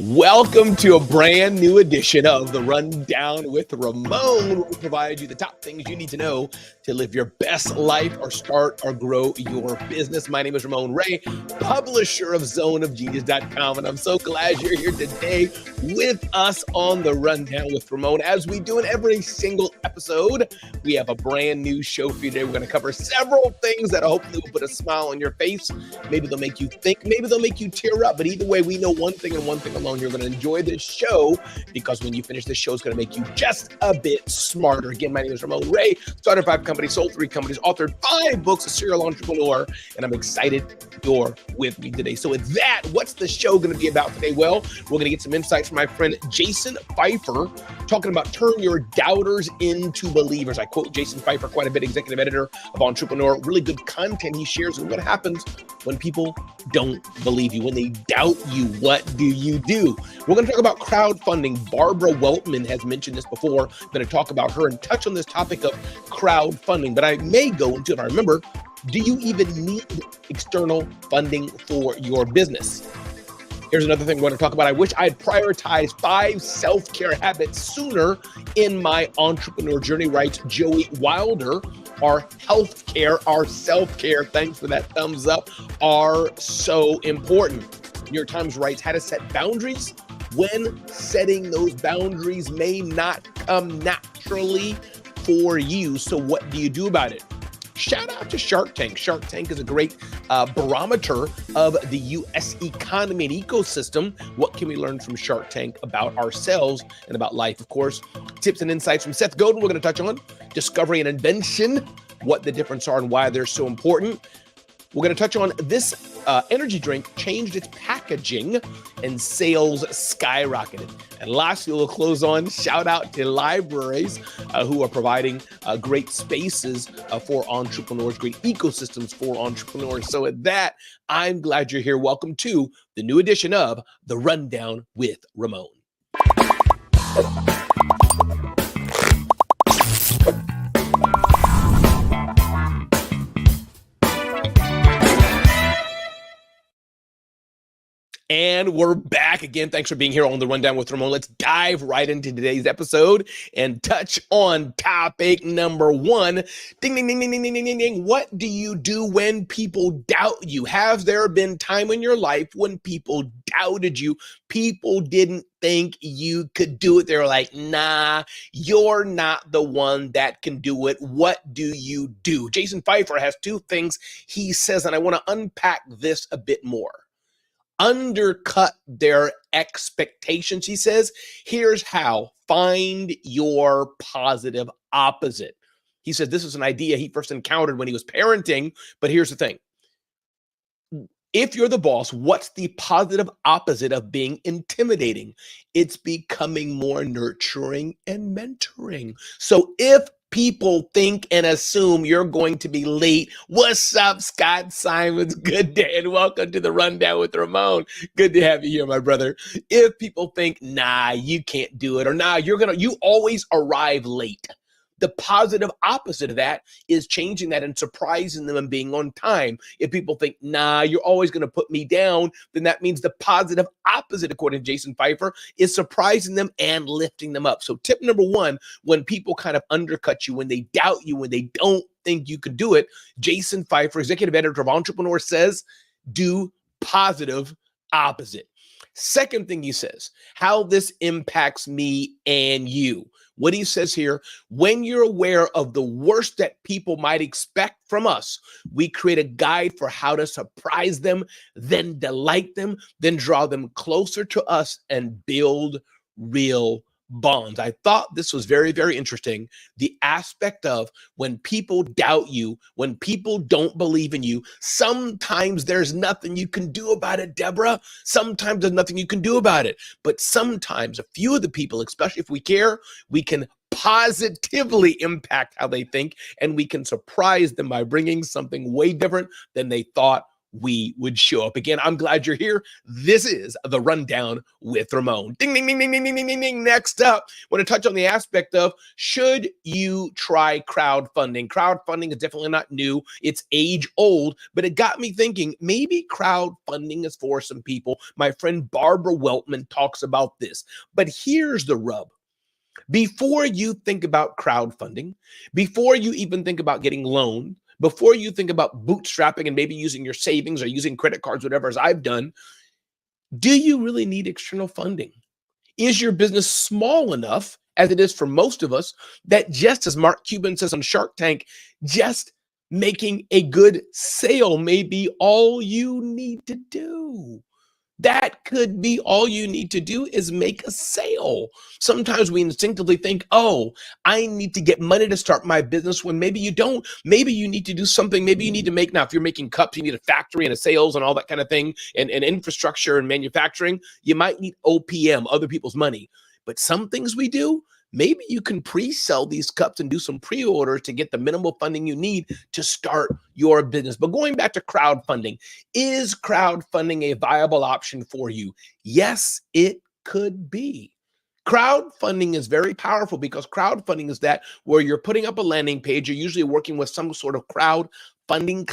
Welcome to a brand new edition of The Rundown with Ramon, where we provide you the top things you need to know to live your best life or start or grow your business. My name is Ramon Ray, publisher of zoneofgenius.com, and I'm so glad you're here today with us on The Rundown with Ramon. As we do in every single episode, we have a brand new show for you today. We're going to cover several things that hopefully will put a smile on your face. Maybe they'll make you think, maybe they'll make you tear up, but either way, we know one thing and one thing alone. You're going to enjoy this show because when you finish this show, it's going to make you just a bit smarter. Again, my name is Ramon Ray, started 5 companies, sold 3 companies, authored 5 books, a serial entrepreneur, and I'm excited you're with me today. So with that, what's the show going to be about today? Well, we're going to get some insights from my friend Jason Pfeiffer, talking about turn your doubters into believers. I quote Jason Pfeiffer quite a bit, executive editor of Entrepreneur. Really good content he shares on what happens when people don't believe you, when they doubt you. What do you do? We're going to talk about crowdfunding. Barbara Weltman has mentioned this before. I'm going to talk about her and touch on this topic of crowdfunding, but I may go into, if I remember, do you even need external funding for your business? Here's another thing we're going to talk about. I wish I'd prioritized 5 self-care habits sooner in my entrepreneur journey, writes Joey Wilder. Our healthcare, our self-care, thanks for that thumbs up, are so important. New York Times writes how to set boundaries when setting those boundaries may not come naturally for you. So what do you do about it? Shout out to Shark Tank. Shark Tank is a great barometer of the U.S. economy and ecosystem. What can we learn from Shark Tank about ourselves and about life? Of course, tips and insights from Seth Godin we're going to touch on. Discovery and invention, what the difference are and why they're so important. We're going to touch on this energy drink changed its packaging and sales skyrocketed. And lastly, we'll close on shout out to libraries who are providing great spaces for entrepreneurs, great ecosystems for entrepreneurs. So at that, I'm glad you're here. Welcome to the new edition of The Rundown with Ramon. And we're back again. Thanks for being here on The Rundown with Ramon. Let's dive right into today's episode and touch on topic number 1. Ding, ding, ding, ding, ding, ding, ding, ding. What do you do when people doubt you? Have there been time in your life when people doubted you? People didn't think you could do it. They were like, nah, you're not the one that can do it. What do you do? Jason Pfeiffer has 2 things he says, and I want to unpack this a bit more. Undercut their expectations, he says. Here's how. Find your positive opposite. He said this is an idea he first encountered when he was parenting, but here's the thing. If you're the boss, what's the positive opposite of being intimidating? It's becoming more nurturing and mentoring. So if people think and assume you're going to be late. What's up, Scott Simons? Good day and welcome to The Rundown with Ramon. Good to have you here, my brother. If people think, nah, you can't do it, or nah, you always arrive late. The positive opposite of that is changing that and surprising them and being on time. If people think, nah, you're always going to put me down, then that means the positive opposite, according to Jason Pfeiffer, is surprising them and lifting them up. So tip number 1, when people kind of undercut you, when they doubt you, when they don't think you could do it, Jason Pfeiffer, executive editor of Entrepreneur, says, do positive opposite. Second thing he says, how this impacts me and you. What he says here, when you're aware of the worst that people might expect from us, we create a guide for how to surprise them, then delight them, then draw them closer to us and build real bonds. I thought this was very, very interesting. The aspect of when people doubt you, when people don't believe in you, sometimes there's nothing you can do about it, Deborah. Sometimes there's nothing you can do about it. But sometimes a few of the people, especially if we care, we can positively impact how they think, and we can surprise them by bringing something way different than they thought we would show up. Again, I'm glad you're here. This is the Rundown with Ramon. Ding, ding, ding, ding, ding, ding, ding, ding. Next up, I want to touch on the aspect of, should you try crowdfunding? Crowdfunding is definitely not new. It's age old, but it got me thinking, maybe crowdfunding is for some people. My friend Barbara Weltman talks about this, but here's the rub. Before you think about crowdfunding, before you even think about getting loaned, before you think about bootstrapping and maybe using your savings or using credit cards, whatever, as I've done, do you really need external funding? Is your business small enough, as it is for most of us, that just as Mark Cuban says on Shark Tank, just making a good sale may be all you need to do? That could be all you need to do is make a sale. Sometimes we instinctively think, oh, I need to get money to start my business, when maybe you don't. Maybe you need to do something. Maybe you need to make, now if you're making cups, you need a factory and a sales and all that kind of thing, and infrastructure and manufacturing. You might need OPM, other people's money. But some things we do, maybe you can pre-sell these cups and do some pre-orders to get the minimal funding you need to start your business. But going back to crowdfunding, is crowdfunding a viable option for you? Yes, it could be. Crowdfunding is very powerful because crowdfunding is that where you're putting up a landing page. You're usually working with some sort of crowdfunding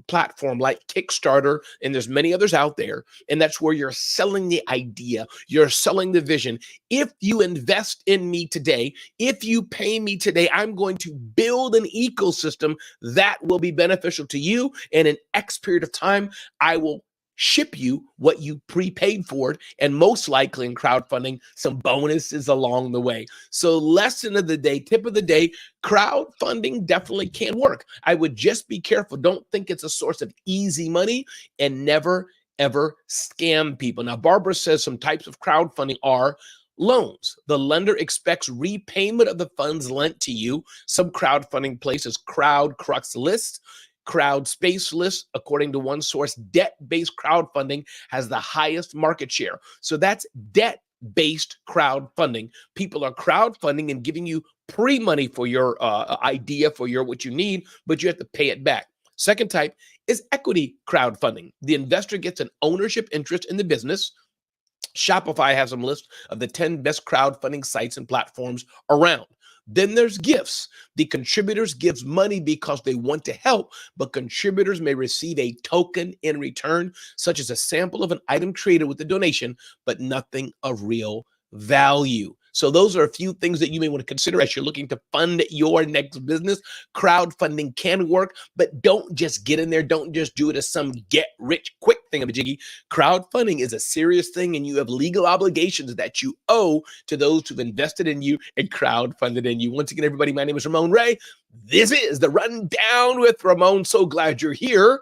platform like Kickstarter, and there's many others out there. And that's where you're selling the idea, you're selling the vision. If you invest in me today, if you pay me today, I'm going to build an ecosystem that will be beneficial to you. And in X period of time, I will ship you what you prepaid for it, and most likely in crowdfunding, some bonuses along the way. So lesson of the day, tip of the day, crowdfunding definitely can work. I would just be careful. Don't think it's a source of easy money, and never, ever scam people. Now, Barbara says some types of crowdfunding are loans. The lender expects repayment of the funds lent to you. Some crowdfunding places, Craigslist, Crowdspaceless, according to one source, debt-based crowdfunding has the highest market share. So that's debt-based crowdfunding. People are crowdfunding and giving you pre-money for your idea, for your what you need, but you have to pay it back. Second type is equity crowdfunding. The investor gets an ownership interest in the business. Shopify has some list of the 10 best crowdfunding sites and platforms around. Then there's gifts. The contributors gives money because they want to help, but contributors may receive a token in return, such as a sample of an item created with the donation, but nothing of real value. So those are a few things that you may want to consider as you're looking to fund your next business. Crowdfunding can work, but don't just get in there. Don't just do it as some get rich quick thing of a jiggy. Crowdfunding is a serious thing, and you have legal obligations that you owe to those who've invested in you and crowdfunded in you. Once again, everybody, my name is Ramon Ray. This is the Rundown with Ramon. So glad you're here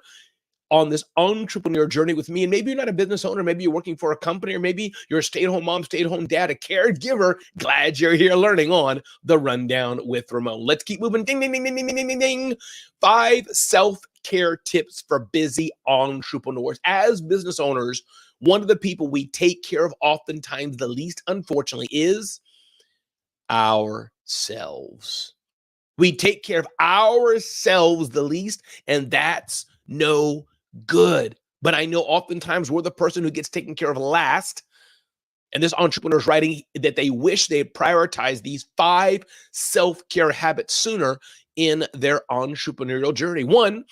on this entrepreneur journey with me. And maybe you're not a business owner, maybe you're working for a company, or maybe you're a stay-at-home mom, stay-at-home dad, a caregiver. Glad you're here learning on the Rundown with Ramon. Let's keep moving. Ding, ding, ding, ding, ding, ding, ding, ding. 5 self-care tips for busy entrepreneurs. As business owners, one of the people we take care of oftentimes the least, unfortunately, is ourselves. We take care of ourselves the least, and that's no good. But I know oftentimes we're the person who gets taken care of last. And this entrepreneur is writing that they wish they had prioritized these 5 self-care habits sooner in their entrepreneurial journey. 1,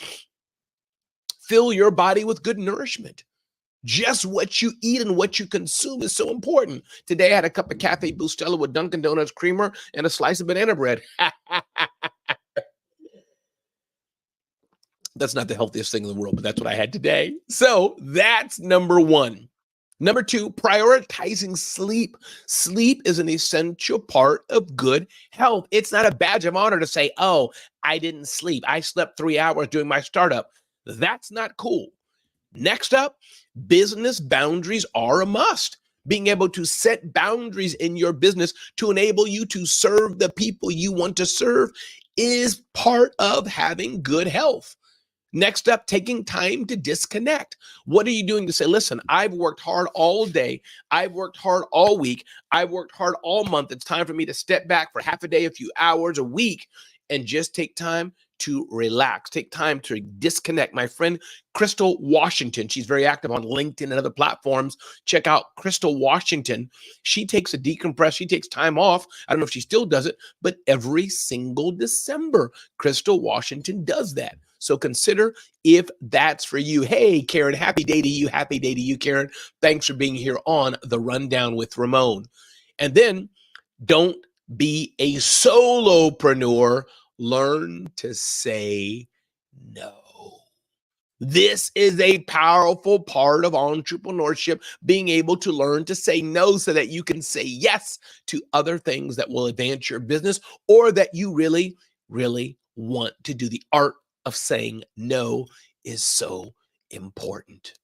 fill your body with good nourishment. Just what you eat and what you consume is so important. Today I had a cup of Cafe Bustelo with Dunkin' Donuts creamer and a slice of banana bread. That's not the healthiest thing in the world, but that's what I had today. So that's number 1. Number 2, prioritizing sleep. Sleep is an essential part of good health. It's not a badge of honor to say, oh, I didn't sleep. I slept 3 hours doing my startup. That's not cool. Next up, business boundaries are a must. Being able to set boundaries in your business to enable you to serve the people you want to serve is part of having good health. Next up, taking time to disconnect. What are you doing to say, listen, I've worked hard all day. I've worked hard all week. I've worked hard all month. It's time for me to step back for half a day, a few hours, a week, and just take time to relax. Take time to disconnect. My friend Crystal Washington, she's very active on LinkedIn and other platforms. Check out Crystal Washington. She takes a decompress. She takes time off. I don't know if she still does it, but every single December, Crystal Washington does that. So consider if that's for you. Hey, Karen, happy day to you. Happy day to you, Karen. Thanks for being here on The Rundown with Ramon. And then don't be a solopreneur. Learn to say no. This is a powerful part of entrepreneurship, being able to learn to say no so that you can say yes to other things that will advance your business or that you really, really want to do. The art of saying no is so important.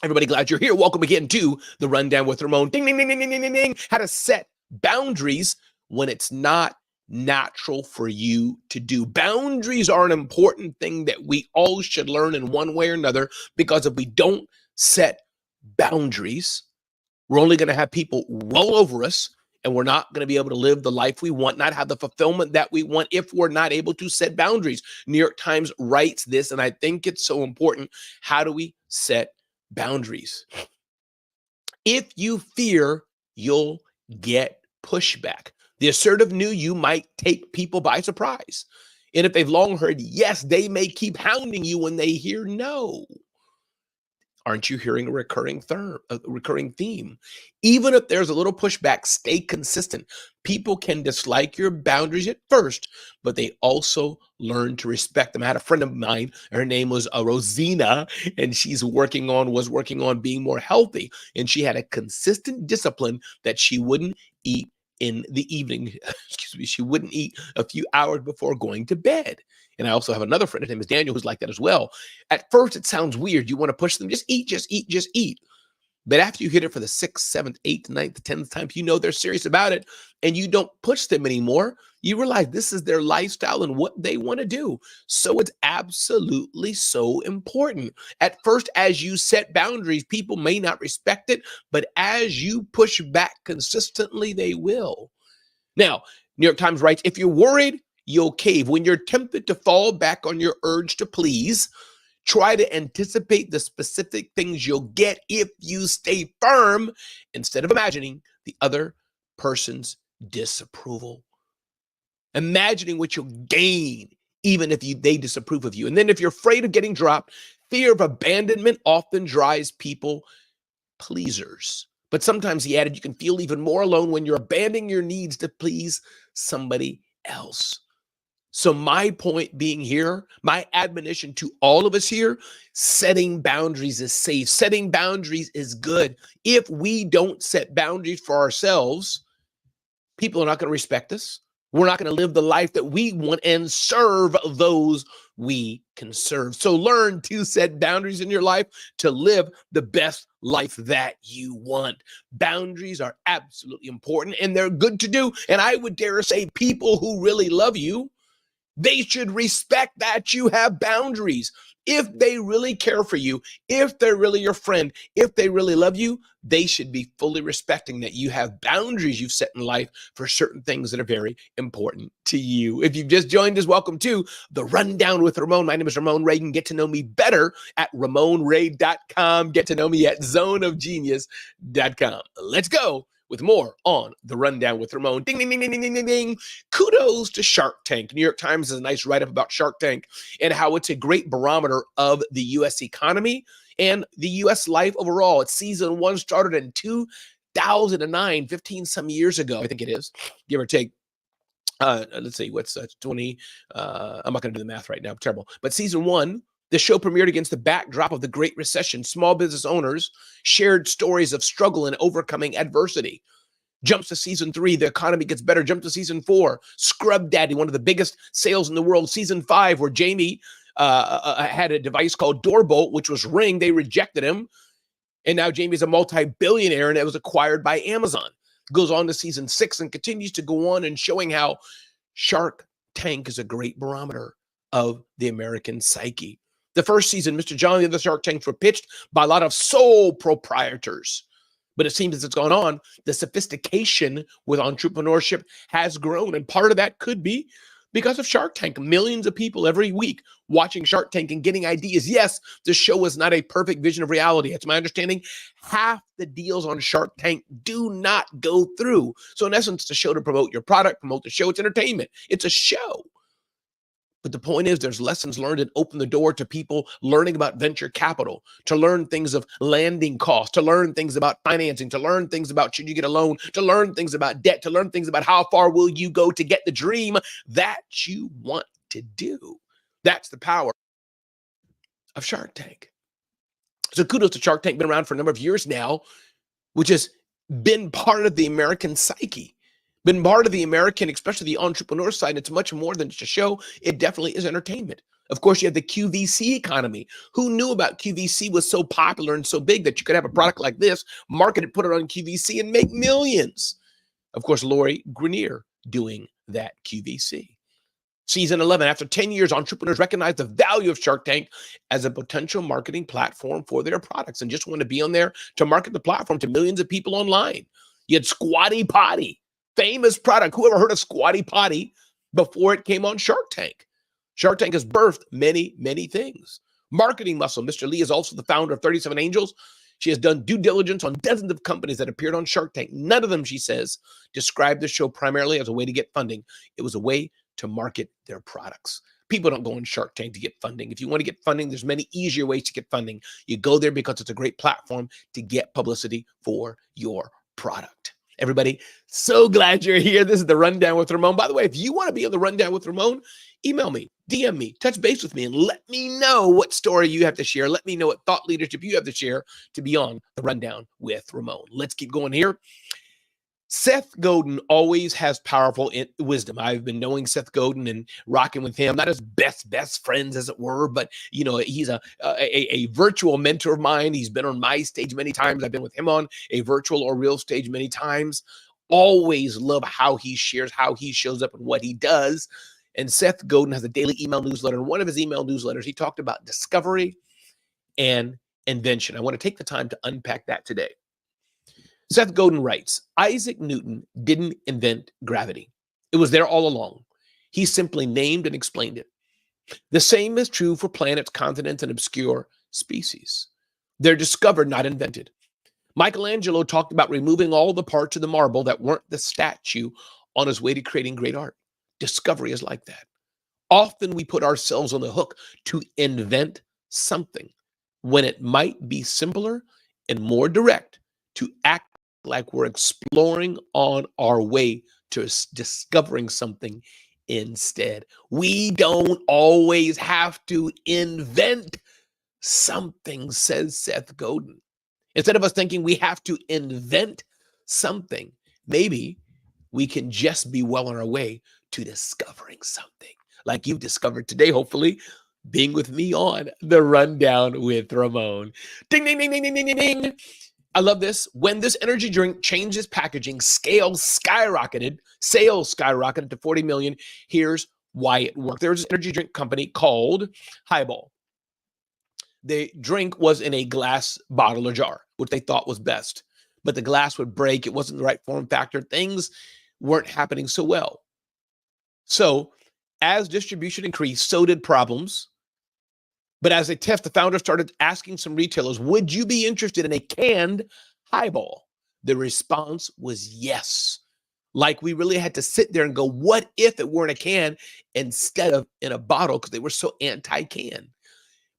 Everybody, glad you're here. Welcome again to The Rundown with Ramon. Ding, ding, ding, ding, ding, ding, ding. How to set boundaries when it's not natural for you to do. Boundaries are an important thing that we all should learn in one way or another, because if we don't set boundaries, we're only going to have people roll over us, and we're not going to be able to live the life we want, not have the fulfillment that we want if we're not able to set boundaries. New York Times writes this, and I think it's so important. How do we set boundaries? If you fear you'll get pushback, the assertive new you might take people by surprise. And if they've long heard yes, they may keep hounding you when they hear no. Aren't you hearing a recurring theme? Even if there's a little pushback, stay consistent. People can dislike your boundaries at first, but they also learn to respect them. I had a friend of mine, her name was Rosina, and was working on being more healthy. And she had a consistent discipline that she wouldn't eat in the evening. Excuse me, she wouldn't eat a few hours before going to bed. And I also have another friend, his name is Daniel, who's like that as well. At first, it sounds weird. You want to push them, just eat, just eat, just eat. But after you hit it for the 6th, 7th, 8th, 9th, 10th time, you know they're serious about it, and you don't push them anymore. You realize this is their lifestyle and what they want to do. So it's absolutely so important. At first, as you set boundaries, people may not respect it, but as you push back consistently, they will. Now, New York Times writes, if you're worried, you'll cave. When you're tempted to fall back on your urge to please, try to anticipate the specific things you'll get if you stay firm instead of imagining the other person's disapproval. Imagining what you'll gain even if they disapprove of you. And then if you're afraid of getting dropped, fear of abandonment often drives people pleasers. But sometimes, he added, you can feel even more alone when you're abandoning your needs to please somebody else. So my point being here, my admonition to all of us here, setting boundaries is safe. Setting boundaries is good. If we don't set boundaries for ourselves, people are not going to respect us. We're not going to live the life that we want and serve those we can serve. So learn to set boundaries in your life to live the best life that you want. Boundaries are absolutely important, and they're good to do. And I would dare say people who really love you, they should respect that you have boundaries. If they really care for you, if they're really your friend, if they really love you, they should be fully respecting that you have boundaries you've set in life for certain things that are very important to you. If you've just joined us, welcome to The Rundown with Ramon. My name is Ramon Ray. You can get to know me better at RamonRay.com. Get to know me at zoneofgenius.com. Let's go with more on The Rundown with Ramon. Ding, ding, ding, ding, ding, ding, ding. Kudos to Shark Tank. New York Times has a nice write-up about Shark Tank and how it's a great barometer of the U.S. economy and the U.S. life overall. Its season 1 started in 2009, 15 some years ago, I think it is, give or take. Let's see, what's 20? I'm not going to do the math right now. I'm terrible. But season 1, the show premiered against the backdrop of the Great Recession. Small business owners shared stories of struggle and overcoming adversity. Jumps to season 3, the economy gets better. Jump to season 4, Scrub Daddy, one of the biggest sales in the world. Season 5, where Jamie had a device called Doorbolt, which was Ring. They rejected him. And now Jamie's a multi-billionaire, and it was acquired by Amazon. Goes on to season 6 and continues to go on and showing how Shark Tank is a great barometer of the American psyche. The first season, Mr. John and the Shark Tanks were pitched by a lot of sole proprietors. But it seems as it's gone on, the sophistication with entrepreneurship has grown. And part of that could be Because of Shark Tank, millions of people every week watching Shark Tank and getting ideas. Yes, the show is not a perfect vision of reality. It's my understanding half the deals on Shark Tank do not go through. So in essence, it's a show to promote your product, promote the show. It's entertainment. It's a show. But the point is, there's lessons learned and open the door to people learning about venture capital, to learn things of landing costs, to learn things about financing, to learn things about should you get a loan, to learn things about debt, to learn things about how far will you go to get the dream that you want to do. That's the power of Shark Tank. So kudos to Shark Tank, been around for a number of years now, which has been part of the American psyche. Been part of the American, especially the entrepreneur side. It's much more than just a show. It definitely is entertainment. Of course, you have the QVC economy. Who knew about QVC was so popular and so big that you could have a product like this, market it, put it on QVC, and make millions? Of course, Lori Grenier doing that QVC. Season 11, after 10 years, entrepreneurs recognize the value of Shark Tank as a potential marketing platform for their products and just want to be on there to market the platform to millions of people online. You had Squatty Potty. Famous product. Who ever heard of Squatty Potty before it came on Shark Tank? Shark Tank has birthed many, many things. Marketing muscle. Mr. Lee is also the founder of 37 Angels. She has done due diligence on dozens of companies that appeared on Shark Tank. None of them, she says, described the show primarily as a way to get funding. It was a way to market their products. People don't go on Shark Tank to get funding. If you want to get funding, there's many easier ways to get funding. You go there because it's a great platform to get publicity for your product. Everybody, so glad you're here. This is the Rundown with Ramon. By the way, if you want to be on the Rundown with Ramon, email me, DM me, touch base with me, and let me know what story you have to share. Let me know what thought leadership you have to share to be on the Rundown with Ramon. Let's keep going here. Seth Godin always has powerful wisdom. I've been knowing Seth Godin and rocking with him, not as best friends, as it were, but he's a virtual mentor of mine. He's been on my stage many times. I've been with him on a virtual or real stage many times. Always love how he shares, how he shows up, and what he does. And Seth Godin has a daily email newsletter. In one of his email newsletters, he talked about discovery and invention. I want to take the time to unpack that today. Seth Godin writes, Isaac Newton didn't invent gravity. It was there all along. He simply named and explained it. The same is true for planets, continents, and obscure species. They're discovered, not invented. Michelangelo talked about removing all the parts of the marble that weren't the statue on his way to creating great art. Discovery is like that. Often we put ourselves on the hook to invent something when it might be simpler and more direct to act like we're exploring on our way to discovering something instead. We don't always have to invent something, says Seth Godin. Instead of us thinking we have to invent something, maybe we can just be well on our way to discovering something like you've discovered today, hopefully, being with me on the Rundown with Ramon. Ding, ding, ding, ding, ding, ding, ding, ding. I love this. When this energy drink changes packaging, sales skyrocketed to 40 million. Here's why it worked. There's an energy drink company called Highball. The drink was in a glass bottle or jar, which they thought was best. But the glass would break. It wasn't the right form factor. Things weren't happening so well. So as distribution increased, so did problems. But as a test, the founder started asking some retailers, would you be interested in a canned Highball? The response was yes. Like we really had to sit there and go, what if it were in a can instead of in a bottle? Because they were so anti-can.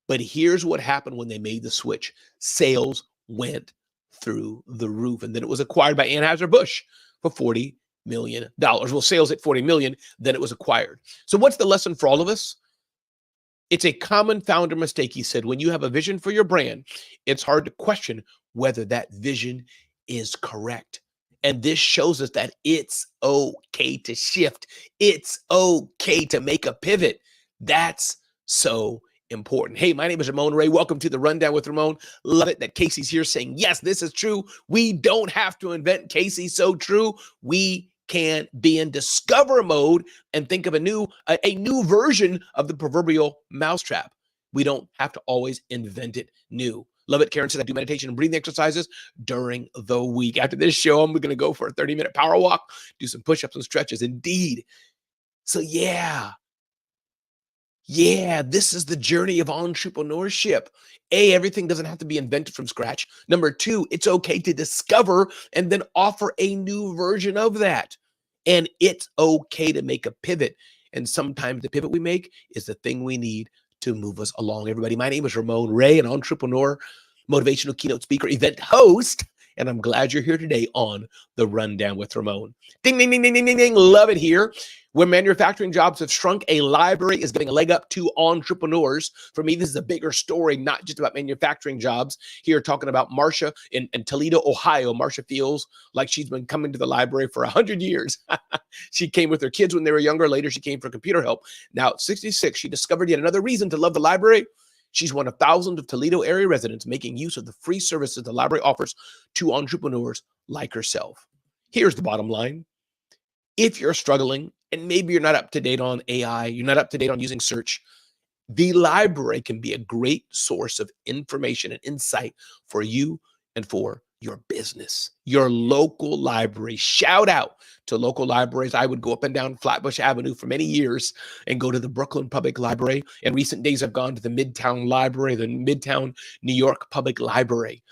But here's what happened when they made the switch. Sales went through the roof. And then it was acquired by Anheuser-Busch for $40 million. Well, sales at $40 million, then it was acquired. So what's the lesson for all of us? It's a common founder mistake, he said. When you have a vision for your brand, it's hard to question whether that vision is correct. And this shows us that it's okay to shift. It's okay to make a pivot. That's so important. Hey, my name is Ramon Ray. Welcome to the Rundown with Ramon. Love it that Casey's here saying, yes, this is true. We don't have to invent. Casey, so true. We can be in discover mode and think of a new version of the proverbial mousetrap. We don't have to always invent it new. Love it. Karen says, I do meditation and breathing exercises during the week. After this show, I'm going to go for a 30-minute power walk, do some push-ups and stretches. Indeed, So yeah, this is the journey of entrepreneurship. A, everything doesn't have to be invented from scratch. Number two, it's okay to discover and then offer a new version of that. And it's okay to make a pivot. And sometimes the pivot we make is the thing we need to move us along. Everybody, my name is Ramon Ray, an entrepreneur, motivational keynote speaker, event host. And I'm glad you're here today on The Rundown with Ramon. Ding, ding, ding, ding, ding, ding, ding. Love it here. Where manufacturing jobs have shrunk, a library is giving a leg up to entrepreneurs. For me, this is a bigger story, not just about manufacturing jobs. Here, talking about Marsha in Toledo, Ohio. Marsha feels like she's been coming to the library for 100 years. She came with her kids when they were younger. Later, she came for computer help. Now, at 66, she discovered yet another reason to love the library. She's one of thousands of Toledo area residents making use of the free services the library offers to entrepreneurs like herself. Here's the bottom line. If you're struggling and maybe you're not up to date on AI, you're not up to date on using search, the library can be a great source of information and insight for you and for your business, your local library. Shout out to local libraries. I would go up and down Flatbush Avenue for many years and go to the Brooklyn Public Library. In recent days, I've gone to the Midtown Library, the Midtown New York Public Library.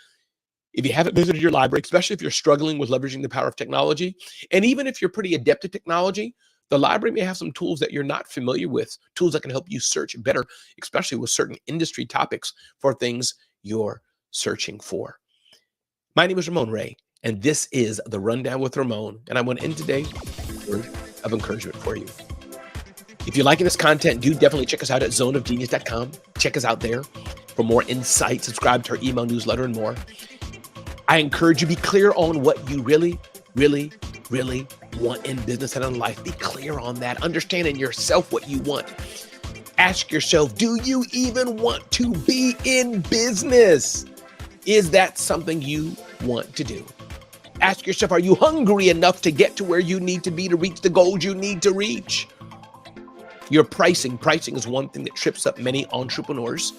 If you haven't visited your library, especially if you're struggling with leveraging the power of technology, and even if you're pretty adept at technology, the library may have some tools that you're not familiar with, tools that can help you search better, especially with certain industry topics for things you're searching for. My name is Ramon Ray, and this is The Rundown with Ramon, and I want to end today with a word of encouragement for you. If you're liking this content, do definitely check us out at zoneofgenius.com. Check us out there for more insight. Subscribe to our email newsletter and more. I encourage you to be clear on what you really, really, really want in business and in life. Be clear on that. Understand in yourself what you want. Ask yourself, do you even want to be in business? Is that something you want to do? Ask yourself, are you hungry enough to get to where you need to be to reach the goals you need to reach? Your pricing is one thing that trips up many entrepreneurs.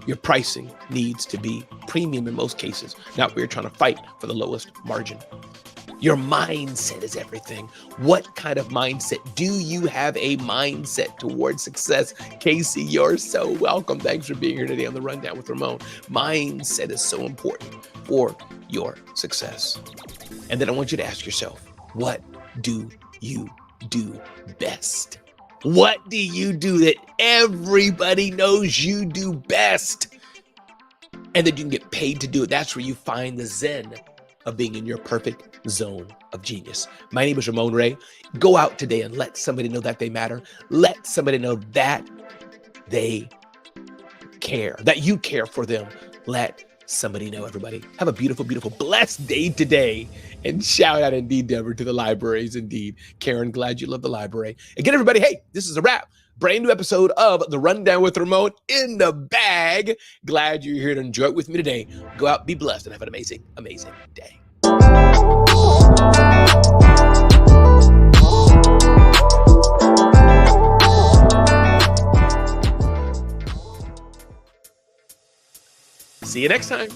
Your pricing needs to be premium in most cases, not where you're trying to fight for the lowest margin. Your mindset is everything. What kind of mindset? Do you have a mindset towards success? Casey, you're so welcome. Thanks for being here today on The Rundown with Ramon. Mindset is so important for your success. And then I want you to ask yourself, what do you do best? What do you do that everybody knows you do best? And that you can get paid to do it. That's where you find the zen of being in your perfect zone of genius. My name is Ramon Ray. Go out today and let somebody know that they matter. Let somebody know that they care, that you care for them. Let somebody know, everybody. Have a beautiful, beautiful, blessed day today. And shout out indeed, Deborah, to the libraries. Indeed. Karen, glad you love the library. Again, everybody, hey, this is a wrap. Brand new episode of The Rundown with Ramon in the bag. Glad you're here to enjoy it with me today. Go out, be blessed, and have an amazing, amazing day. See you next time.